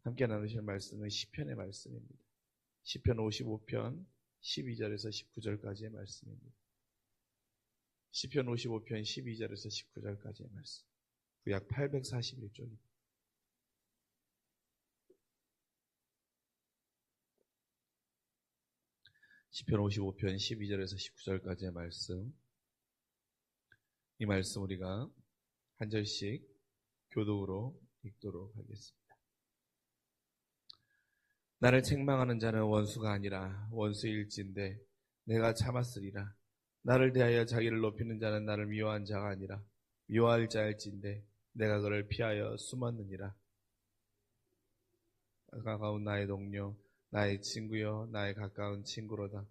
함께 나누실 말씀은 시편의 말씀입니다. 시편 55편 12절에서 19절까지의 말씀입니다. 시편 55편 12절에서 19절까지의 말씀. 구약 841쪽입니다. 시편 55편 12절에서 19절까지의 말씀. 이 말씀 우리가 한 절씩 교독으로 읽도록 하겠습니다. 나를 책망하는 자는 원수가 아니라 원수일진데 내가 참았으리라. 나를 대하여 자기를 높이는 자는 나를 미워한 자가 아니라 미워할 자일진데 내가 그를 피하여 숨었느니라. 가까운 나의 동료, 나의 친구여, 나의 가까운 친구로다.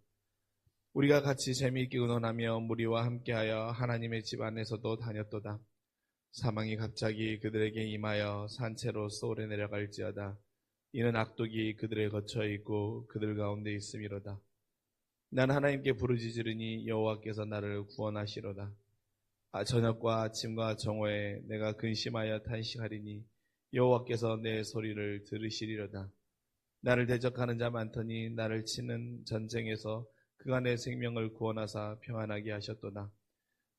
우리가 같이 재미있게 의논하며 무리와 함께하여 하나님의 집 안에서도 다녔도다. 사망이 갑자기 그들에게 임하여 산채로 소울에 내려갈지어다. 이는 악독이 그들에 거쳐 있고 그들 가운데 있음이로다. 난 하나님께 부르짖으리니 여호와께서 나를 구원하시로다. 저녁과 아침과 정오에 내가 근심하여 탄식하리니 여호와께서 내 소리를 들으시리로다. 나를 대적하는 자 많더니 나를 치는 전쟁에서 그가 내 생명을 구원하사 평안하게 하셨도다.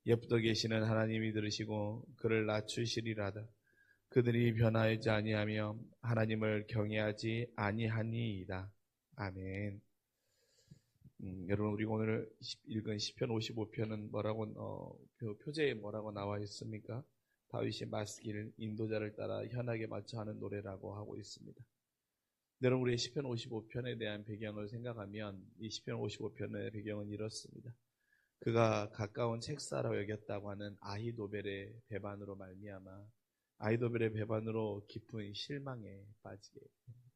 옆도 계시는 하나님이 들으시고 그를 낮추시리라다. 그들이 변하지 아니하며 하나님을 경외하지 아니하니이다. 아멘. 여러분, 우리 오늘 읽은 시편 55편은 뭐라고 표제에 뭐라고 나와 있습니까? 다윗이 마스길 인도자를 따라 현악에 맞춰 하는 노래라고 하고 있습니다. 여러분, 우리 시편 55편에 대한 배경을 생각하면 이 시편 55편의 배경은 이렇습니다. 그가 가까운 책사라고 여겼다고 하는 아히도벨의 배반으로 말미암아 아히도벨의 배반으로 깊은 실망에 빠지게 됩니다.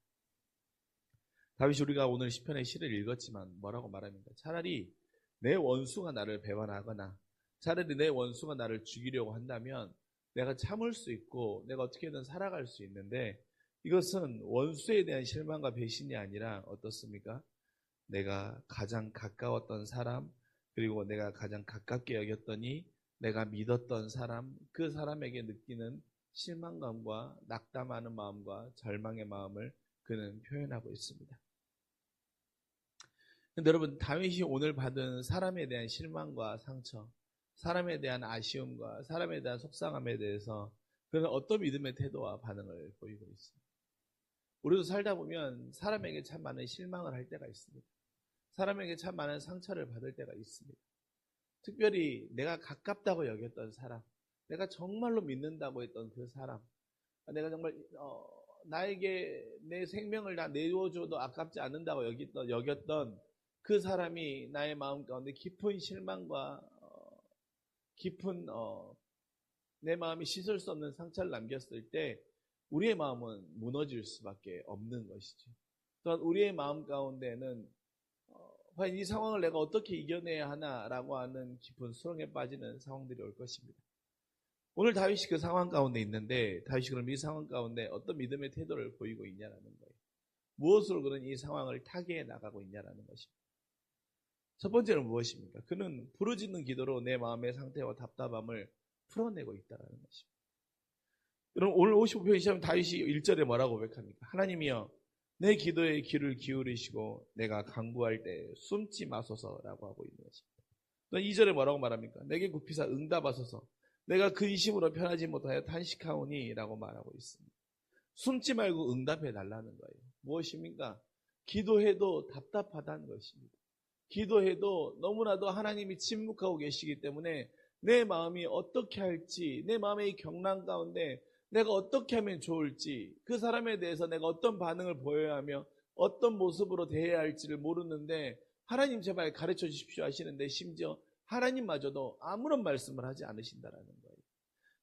다윗이 우리가 오늘 시편의 시를 읽었지만 뭐라고 말합니까? 차라리 내 원수가 나를 배반하거나 차라리 내 원수가 나를 죽이려고 한다면 내가 참을 수 있고 내가 어떻게든 살아갈 수 있는데 이것은 원수에 대한 실망과 배신이 아니라 어떻습니까? 내가 가장 가까웠던 사람 그리고 내가 가장 가깝게 여겼더니 내가 믿었던 사람 그 사람에게 느끼는 실망감과 낙담하는 마음과 절망의 마음을 그는 표현하고 있습니다. 근데 여러분, 다윗이 오늘 받은 사람에 대한 실망과 상처, 사람에 대한 아쉬움과 사람에 대한 속상함에 대해서 그는 어떤 믿음의 태도와 반응을 보이고 있습니다. 우리도 살다 보면 사람에게 참 많은 실망을 할 때가 있습니다. 사람에게 참 많은 상처를 받을 때가 있습니다. 특별히 내가 가깝다고 여겼던 사람, 내가 정말로 믿는다고 했던 그 사람, 내가 정말 나에게 내 생명을 다 내어줘도 아깝지 않는다고 여겼던 그 사람이 나의 마음 가운데 깊은 실망과 깊은 내 마음이 씻을 수 없는 상처를 남겼을 때 우리의 마음은 무너질 수밖에 없는 것이죠. 또한 우리의 마음 가운데는 과연 이 상황을 내가 어떻게 이겨내야 하나라고 하는 깊은 수렁에 빠지는 상황들이 올 것입니다. 오늘 다윗이 그 상황 가운데 있는데 다윗이 그럼 이 상황 가운데 어떤 믿음의 태도를 보이고 있냐라는 거예요. 무엇으로 그는 이 상황을 타개해 나가고 있냐라는 것입니다. 첫 번째는 무엇입니까? 그는 부르짖는 기도로 내 마음의 상태와 답답함을 풀어내고 있다는 것입니다. 여러분, 오늘 55편 시험 다윗이 1절에 뭐라고 고백합니까? 하나님이여 내 기도에 귀를 기울이시고 내가 간구할 때 숨지 마소서라고 하고 있는 것입니다. 또 2절에 뭐라고 말합니까? 내게 굽히사 응답하소서 내가 근심으로 편하지 못하여 탄식하오니 라고 말하고 있습니다. 숨지 말고 응답해 달라는 거예요. 무엇입니까? 기도해도 답답하다는 것입니다. 기도해도 너무나도 하나님이 침묵하고 계시기 때문에 내 마음이 어떻게 할지 내 마음의 경랑 가운데 내가 어떻게 하면 좋을지 그 사람에 대해서 내가 어떤 반응을 보여야 하며 어떤 모습으로 대해야 할지를 모르는데 하나님 제발 가르쳐 주십시오 하시는데 심지어 하나님마저도 아무런 말씀을 하지 않으신다라는 거예요.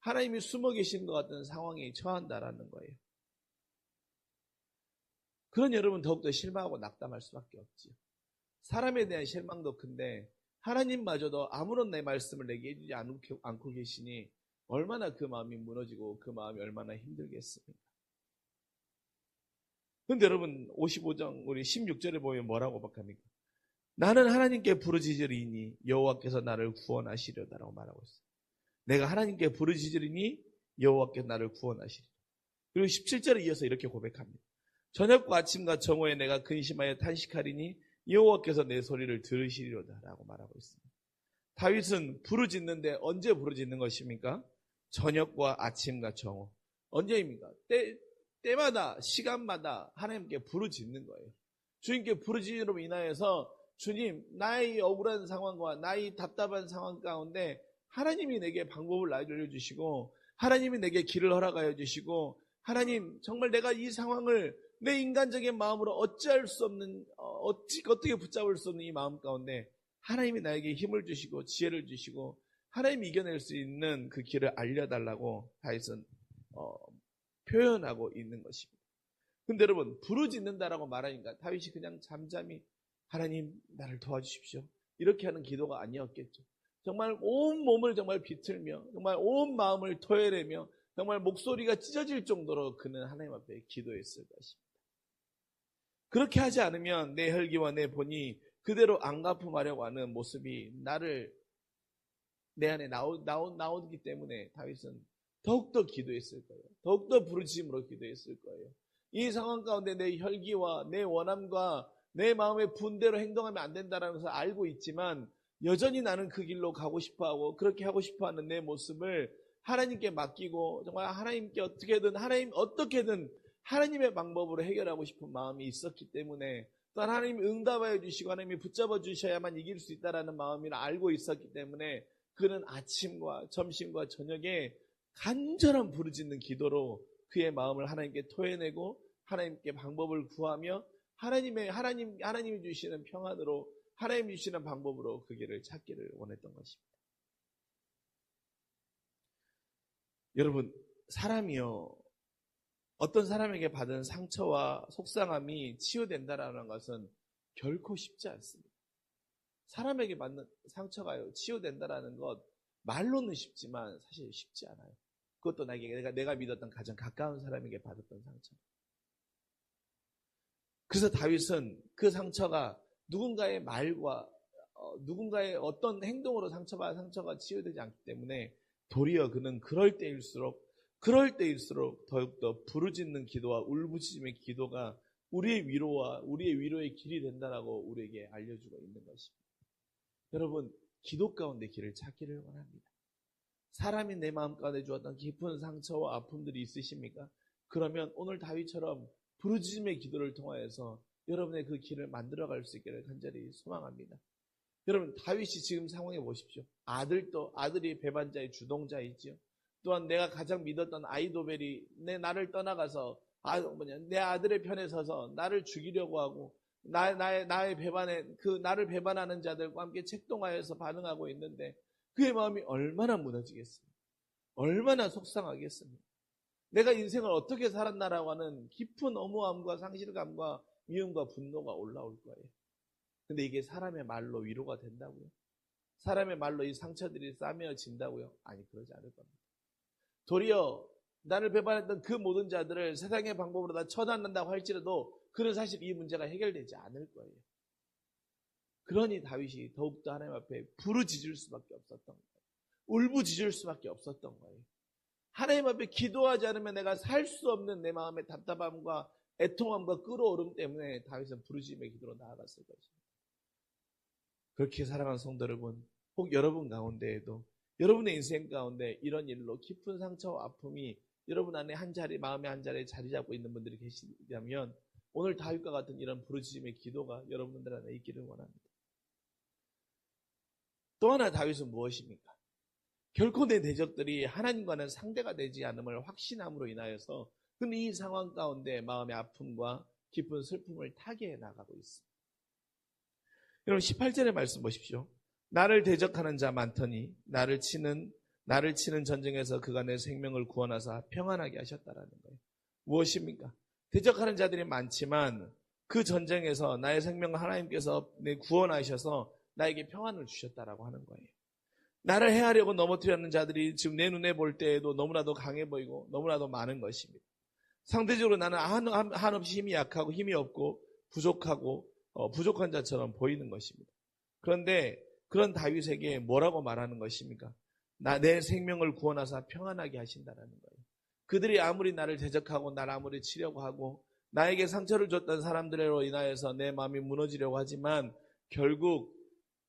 하나님이 숨어 계신 것 같은 상황에 처한다라는 거예요. 그런 여러분 더욱더 실망하고 낙담할 수밖에 없지요. 사람에 대한 실망도 큰데 하나님마저도 아무런 내 말씀을 내게 해주지 않고 계시니 얼마나 그 마음이 무너지고 그 마음이 얼마나 힘들겠습니까? 그런데 여러분 55장 우리 16절에 보면 뭐라고 고백합니까? 나는 하나님께 부르짖으리니 여호와께서 나를 구원하시려다라고 말하고 있어요. 내가 하나님께 부르짖으리니 여호와께서 나를 구원하시리라. 그리고 17절에 이어서 이렇게 고백합니다. 저녁과 아침과 정오에 내가 근심하여 탄식하리니 여호와께서 내 소리를 들으시리로다 라고 말하고 있습니다. 다윗은 부르짖는데 언제 부르짖는 것입니까? 저녁과 아침과 정오. 언제입니까? 때마다 시간마다 하나님께 부르짖는 거예요. 주님께 부르짖음으로 인하여서 주님, 나의 억울한 상황과 나의 답답한 상황 가운데 하나님이 내게 방법을 알려주시고 하나님이 내게 길을 허락하여 주시고 하나님 정말 내가 이 상황을 내 인간적인 마음으로 어찌할 수 없는 어떻게 붙잡을 수 없는 이 마음 가운데 하나님이 나에게 힘을 주시고 지혜를 주시고 하나님이 이겨낼 수 있는 그 길을 알려달라고 다윗은 표현하고 있는 것입니다. 근데 여러분 부르짖는다라고 말하니까 다윗이 그냥 잠잠히 하나님 나를 도와주십시오 이렇게 하는 기도가 아니었겠죠. 정말 온 몸을 정말 비틀며 정말 온 마음을 토해내며 정말 목소리가 찢어질 정도로 그는 하나님 앞에 기도했을 것입니다. 그렇게 하지 않으면 내 혈기와 내 본이 그대로 안갚음하려고 하는 모습이 내 안에 나오기 때문에 다윗은 더욱더 기도했을 거예요. 더욱더 부르짖음으로 기도했을 거예요. 이 상황 가운데 내 혈기와 내 원함과 내 마음의 분대로 행동하면 안 된다는 것을 알고 있지만 여전히 나는 그 길로 가고 싶어하고 그렇게 하고 싶어하는 내 모습을 하나님께 맡기고 정말 하나님께 어떻게든 하나님의 방법으로 해결하고 싶은 마음이 있었기 때문에 또한 하나님이 응답하여 주시고 하나님이 붙잡아 주셔야만 이길 수 있다는 마음을 알고 있었기 때문에 그는 아침과 점심과 저녁에 간절한 부르짖는 기도로 그의 마음을 하나님께 토해내고 하나님께 방법을 구하며 하나님이 주시는 평안으로 하나님이 주시는 방법으로 그 길을 찾기를 원했던 것입니다. 여러분 사람이요 어떤 사람에게 받은 상처와 속상함이 치유된다라는 것은 결코 쉽지 않습니다. 사람에게 받는 상처가요 치유된다라는 것 말로는 쉽지만 사실 쉽지 않아요. 그것도 내가 믿었던 가장 가까운 사람에게 받았던 상처. 그래서 다윗은 그 상처가 누군가의 말과 누군가의 어떤 행동으로 상처가 치유되지 않기 때문에 도리어 그는 그럴 때일수록 더욱더 부르짖는 기도와 울부짖음의 기도가 우리의 위로의 길이 된다라고 우리에게 알려주고 있는 것입니다. 여러분 기도 가운데 길을 찾기를 원합니다. 사람이 내 마음 가운데 주었던 깊은 상처와 아픔들이 있으십니까? 그러면 오늘 다윗처럼 부르짖음의 기도를 통하여서 여러분의 그 길을 만들어갈 수 있기를 간절히 소망합니다. 여러분 다윗이 지금 상황에 보십시오. 아들이 배반자의 주동자이지요. 또한 내가 가장 믿었던 아히도벨이 나를 떠나가서 내 아들의 편에 서서 나를 죽이려고 하고 나의 배반에 나를 배반하는 자들과 함께 책동하여서 반응하고 있는데 그의 마음이 얼마나 무너지겠습니까? 얼마나 속상하겠습니까? 내가 인생을 어떻게 살았나라고 하는 깊은 허무함과 상실감과 미움과 분노가 올라올 거예요. 근데 이게 사람의 말로 위로가 된다고요? 사람의 말로 이 상처들이 싸매어진다고요? 아니 그러지 않을 겁니다. 도리어 나를 배반했던 그 모든 자들을 세상의 방법으로 다 처단한다고 할지라도 그는 사실 이 문제가 해결되지 않을 거예요. 그러니 다윗이 더욱더 하나님 앞에 부르짖을 수밖에 없었던 거예요. 울부짖을 수밖에 없었던 거예요. 하나님 앞에 기도하지 않으면 내가 살 수 없는 내 마음의 답답함과 애통함과 끓어오름 때문에 다윗은 부르짖음의 기도로 나아갔을 것입니다. 그렇게 사랑하는 성도 여러분, 혹 여러분 가운데에도 여러분의 인생 가운데 이런 일로 깊은 상처와 아픔이 여러분 안에 마음의 한 자리에 자리 잡고 있는 분들이 계시다면 오늘 다윗과 같은 이런 부르짖음의 기도가 여러분들 안에 있기를 원합니다. 또 하나 다윗은 무엇입니까? 결코 내 대적들이 하나님과는 상대가 되지 않음을 확신함으로 인하여서 그는 이 상황 가운데 마음의 아픔과 깊은 슬픔을 타개해 나가고 있습니다. 여러분 18절의 말씀 보십시오. 나를 대적하는 자 많더니 나를 치는 전쟁에서 그가 내 생명을 구원하사 평안하게 하셨다라는 거예요. 무엇입니까? 대적하는 자들이 많지만 그 전쟁에서 나의 생명을 하나님께서 구원하셔서 나에게 평안을 주셨다라고 하는 거예요. 나를 해하려고 넘어뜨리는 자들이 지금 내 눈에 볼 때에도 너무나도 강해 보이고 너무나도 많은 것입니다. 상대적으로 나는 한없이 힘이 약하고 힘이 없고 부족한 자처럼 보이는 것입니다. 그런데 그런 다윗에게 뭐라고 말하는 것입니까? 내 생명을 구원하사 평안하게 하신다라는 거예요. 그들이 아무리 나를 대적하고 나를 아무리 치려고 하고 나에게 상처를 줬던 사람들로 인하여서 내 마음이 무너지려고 하지만 결국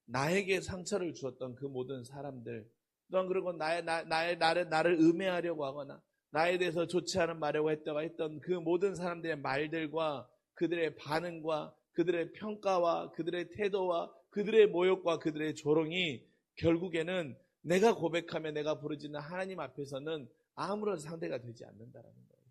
나에게 상처를 주었던 그 모든 사람들 또한 그리고 나를 음해하려고 하거나 나에 대해서 좋지 않은 말이라고 했던 그 모든 사람들의 말들과 그들의 반응과 그들의 평가와 그들의 태도와 그들의 모욕과 그들의 조롱이 결국에는 내가 고백하며 내가 부르짖는 하나님 앞에서는 아무런 상대가 되지 않는다라는 거예요.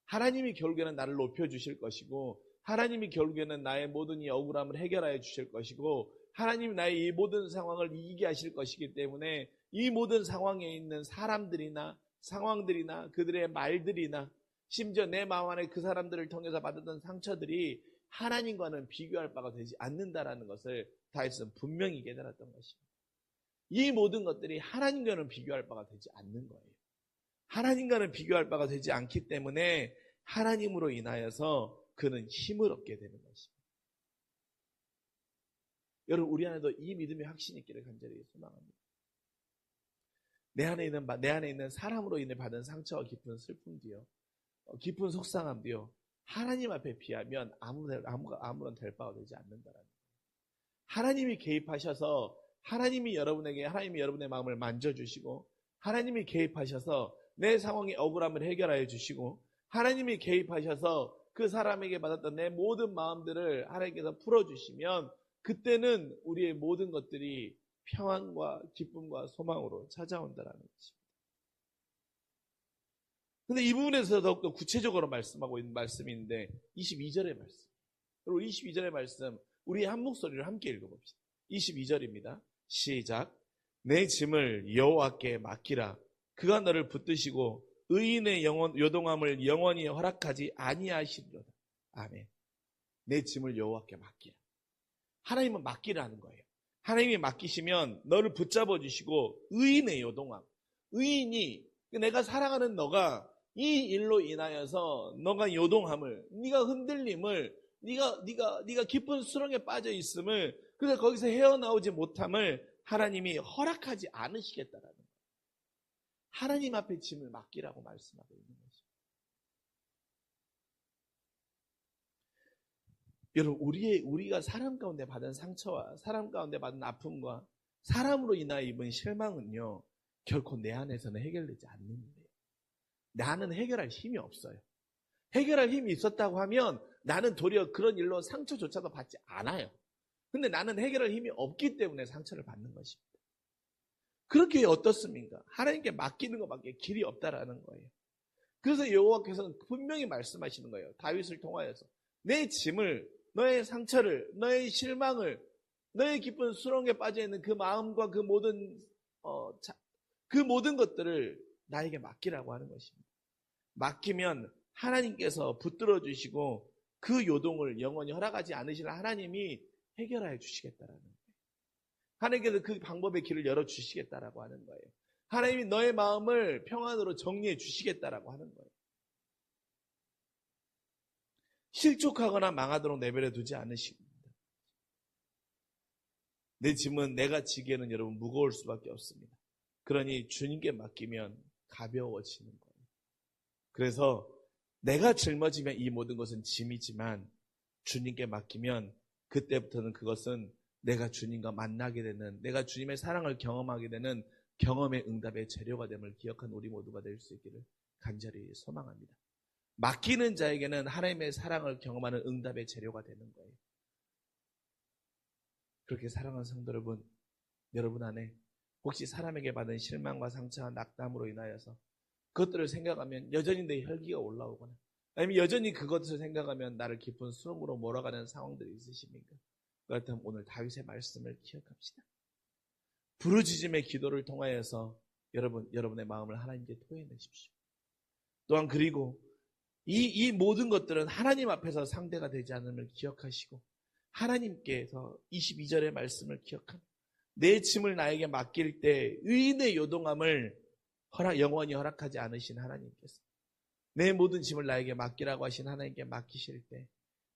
하나님이 결국에는 나를 높여주실 것이고 하나님이 결국에는 나의 모든 이 억울함을 해결하여 주실 것이고 하나님이 나의 이 모든 상황을 이기게 하실 것이기 때문에 이 모든 상황에 있는 사람들이나 상황들이나 그들의 말들이나 심지어 내 마음 안에 그 사람들을 통해서 받았던 상처들이 하나님과는 비교할 바가 되지 않는다라는 것을 다윗은 분명히 깨달았던 것입니다. 이 모든 것들이 하나님과는 비교할 바가 되지 않는 거예요. 하나님과는 비교할 바가 되지 않기 때문에 하나님으로 인하여서 그는 힘을 얻게 되는 것입니다. 여러분 우리 안에도 이 믿음의 확신이 있기를 간절히 소망합니다. 내 안에 있는 사람으로 인해 받은 상처와 깊은 슬픔도요, 깊은 속상함도요, 하나님 앞에 비하면 아무런 될 바가 되지 않는다라는 거예요. 하나님이 개입하셔서 하나님이 여러분의 마음을 만져주시고 하나님이 개입하셔서 내 상황의 억울함을 해결하여 주시고 하나님이 개입하셔서 그 사람에게 받았던 내 모든 마음들을 하나님께서 풀어주시면 그때는 우리의 모든 것들이 평안과 기쁨과 소망으로 찾아온다라는 것입니다. 근데 이 부분에서 더욱더 구체적으로 말씀하고 있는 말씀이 있는데 22절의 말씀. 그리고 22절의 말씀 우리 한 목소리를 함께 읽어봅시다. 22절입니다. 시작. 내 짐을 여호와께 맡기라. 그가 너를 붙드시고 의인의 요동함을 영원히 허락하지 아니하시리로다. 아멘. 내 짐을 여호와께 맡기라. 하나님은 맡기라는 거예요. 하나님이 맡기시면 너를 붙잡아 주시고 의인의 요동함. 의인이 내가 사랑하는 너가 이 일로 인하여서 너가 요동함을, 네가 흔들림을, 네가 깊은 수렁에 빠져 있음을, 그래서 거기서 헤어나오지 못함을 하나님이 허락하지 않으시겠다라는 거예요. 하나님 앞에 짐을 맡기라고 말씀하고 있는 거죠. 여러분, 우리가 사람 가운데 받은 상처와 사람 가운데 받은 아픔과 사람으로 인하여 입은 실망은요, 결코 내 안에서는 해결되지 않는 일이에요. 나는 해결할 힘이 없어요. 해결할 힘이 있었다고 하면 나는 도리어 그런 일로 상처조차도 받지 않아요. 근데 나는 해결할 힘이 없기 때문에 상처를 받는 것입니다. 그렇게 어떻습니까? 하나님께 맡기는 것밖에 길이 없다라는 거예요. 그래서 여호와께서는 분명히 말씀하시는 거예요. 다윗을 통하여서 내 짐을, 너의 상처를, 너의 실망을, 너의 깊은 수렁에 빠져있는 그 마음과 그 모든 것들을 나에게 맡기라고 하는 것입니다. 맡기면 하나님께서 붙들어 주시고 그 요동을 영원히 허락하지 않으실 하나님이 해결하여 주시겠다라는 거예요. 하나님께서 그 방법의 길을 열어주시겠다라고 하는 거예요. 하나님이 너의 마음을 평안으로 정리해 주시겠다라고 하는 거예요. 실족하거나 망하도록 내버려 두지 않으십니다. 내 짐은 내가 지기에는 여러분 무거울 수밖에 없습니다. 그러니 주님께 맡기면 가벼워지는 거예요. 그래서 내가 짊어지면 이 모든 것은 짐이지만 주님께 맡기면 그때부터는 그것은 내가 주님과 만나게 되는, 내가 주님의 사랑을 경험하게 되는 경험의 응답의 재료가 됨을 기억한 우리 모두가 될 수 있기를 간절히 소망합니다. 맡기는 자에게는 하나님의 사랑을 경험하는 응답의 재료가 되는 거예요. 그렇게 사랑하는 성도 여러분 안에 혹시 사람에게 받은 실망과 상처와 낙담으로 인하여서 그것들을 생각하면 여전히 내 혈기가 올라오거나 아니면 여전히 그것을 생각하면 나를 깊은 수렁으로 몰아가는 상황들이 있으십니까? 그렇다면 오늘 다윗의 말씀을 기억합시다. 부르짖음의 기도를 통하여서 여러분의 마음을 하나님께 토해내십시오. 또한 그리고 이 모든 것들은 하나님 앞에서 상대가 되지 않음을 기억하시고 하나님께서 22절의 말씀을 기억하며 내 짐을 나에게 맡길 때 의인의 요동함을 영원히 허락하지 않으신 하나님께서 내 모든 짐을 나에게 맡기라고 하신 하나님께 맡기실 때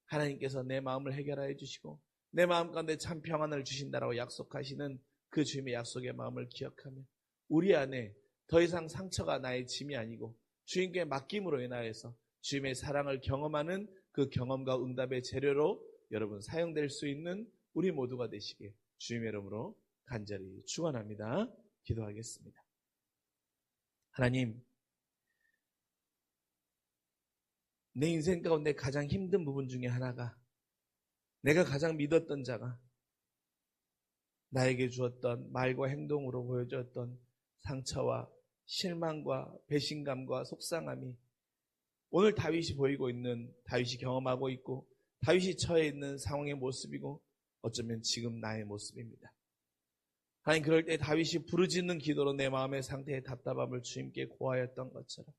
하나님께서 내 마음을 해결하여 주시고 내 마음 가운데 참 평안을 주신다라고 약속하시는 그 주님의 약속의 마음을 기억하며 우리 안에 더 이상 상처가 나의 짐이 아니고 주님께 맡김으로 인하여서 주님의 사랑을 경험하는 그 경험과 응답의 재료로 여러분 사용될 수 있는 우리 모두가 되시길 주님의 이름으로 간절히 축원합니다. 기도하겠습니다. 하나님, 내 인생 가운데 가장 힘든 부분 중에 하나가 내가 가장 믿었던 자가 나에게 주었던 말과 행동으로 보여줬던 상처와 실망과 배신감과 속상함이 오늘 다윗이 보이고 있는, 다윗이 경험하고 있고 다윗이 처해 있는 상황의 모습이고 어쩌면 지금 나의 모습입니다. 하나님, 그럴 때 다윗이 부르짖는 기도로 내 마음의 상태의 답답함을 주님께 고하였던 것처럼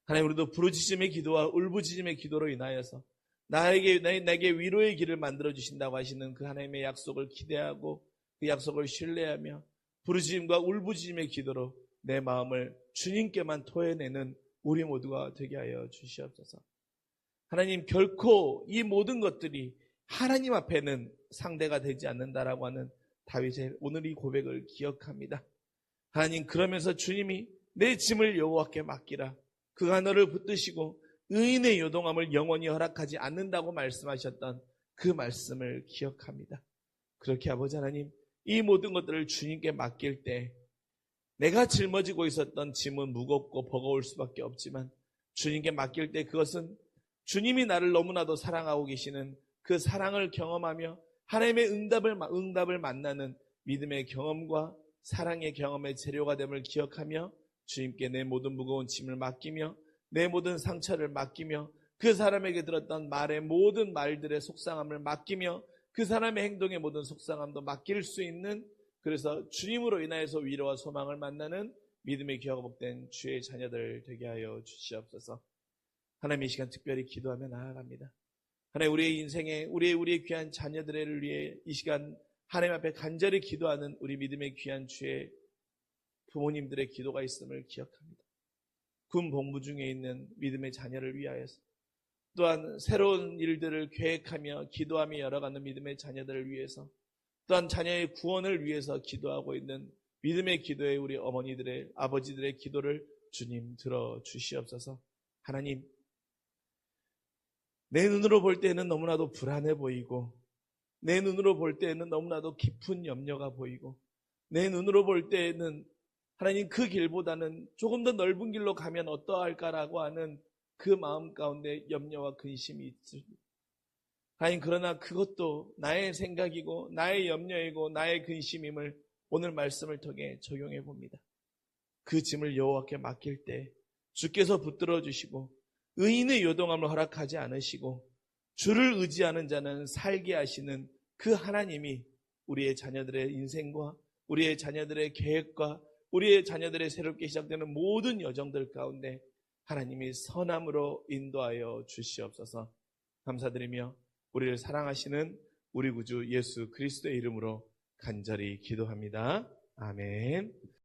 하나님, 우리도 부르짖음의 기도와 울부짖음의 기도로 인하여서 내게 위로의 길을 만들어주신다고 하시는 그 하나님의 약속을 기대하고 그 약속을 신뢰하며 부르짖음과 울부짖음의 기도로 내 마음을 주님께만 토해내는 우리 모두가 되게 하여 주시옵소서. 하나님, 결코 이 모든 것들이 하나님 앞에는 상대가 되지 않는다라고 하는 다윗의 오늘 이 고백을 기억합니다. 하나님, 그러면서 주님이 내 짐을 여호와께 맡기라, 그가 너를 붙드시고 의인의 요동함을 영원히 허락하지 않는다고 말씀하셨던 그 말씀을 기억합니다. 그렇게 아버지 하나님, 이 모든 것들을 주님께 맡길 때 내가 짊어지고 있었던 짐은 무겁고 버거울 수밖에 없지만 주님께 맡길 때 그것은 주님이 나를 너무나도 사랑하고 계시는 그 사랑을 경험하며 하나님의 응답을 만나는 믿음의 경험과 사랑의 경험의 재료가 됨을 기억하며 주님께 내 모든 무거운 짐을 맡기며 내 모든 상처를 맡기며 그 사람에게 들었던 말의 모든 말들의 속상함을 맡기며 그 사람의 행동의 모든 속상함도 맡길 수 있는, 그래서 주님으로 인하여서 위로와 소망을 만나는 믿음의 기회가 복된 주의 자녀들 되게 하여 주시옵소서. 하나님, 이 시간 특별히 기도하며 나아갑니다. 하나님, 우리의 인생에 우리의 귀한 자녀들을 위해 이 시간 하나님 앞에 간절히 기도하는 우리 믿음의 귀한 주의 부모님들의 기도가 있음을 기억합니다. 군 복무 중에 있는 믿음의 자녀를 위하여서, 또한 새로운 일들을 계획하며 기도하며 열어가는 믿음의 자녀들을 위해서, 또한 자녀의 구원을 위해서 기도하고 있는 믿음의 기도에 우리 어머니들의, 아버지들의 기도를 주님 들어주시옵소서. 하나님, 내 눈으로 볼 때는 너무나도 불안해 보이고, 내 눈으로 볼 때는 너무나도 깊은 염려가 보이고, 내 눈으로 볼 때는 하나님, 그 길보다는 조금 더 넓은 길로 가면 어떠할까라고 하는 그 마음 가운데 염려와 근심이 있습니다. 하나님, 그러나 그것도 나의 생각이고 나의 염려이고 나의 근심임을 오늘 말씀을 통해 적용해 봅니다. 그 짐을 여호와께 맡길 때 주께서 붙들어 주시고 의인의 요동함을 허락하지 않으시고 주를 의지하는 자는 살게 하시는 그 하나님이 우리의 자녀들의 인생과 우리의 자녀들의 계획과 우리의 자녀들의 새롭게 시작되는 모든 여정들 가운데 하나님이 선함으로 인도하여 주시옵소서. 감사드리며 우리를 사랑하시는 우리 구주 예수 그리스도의 이름으로 간절히 기도합니다. 아멘.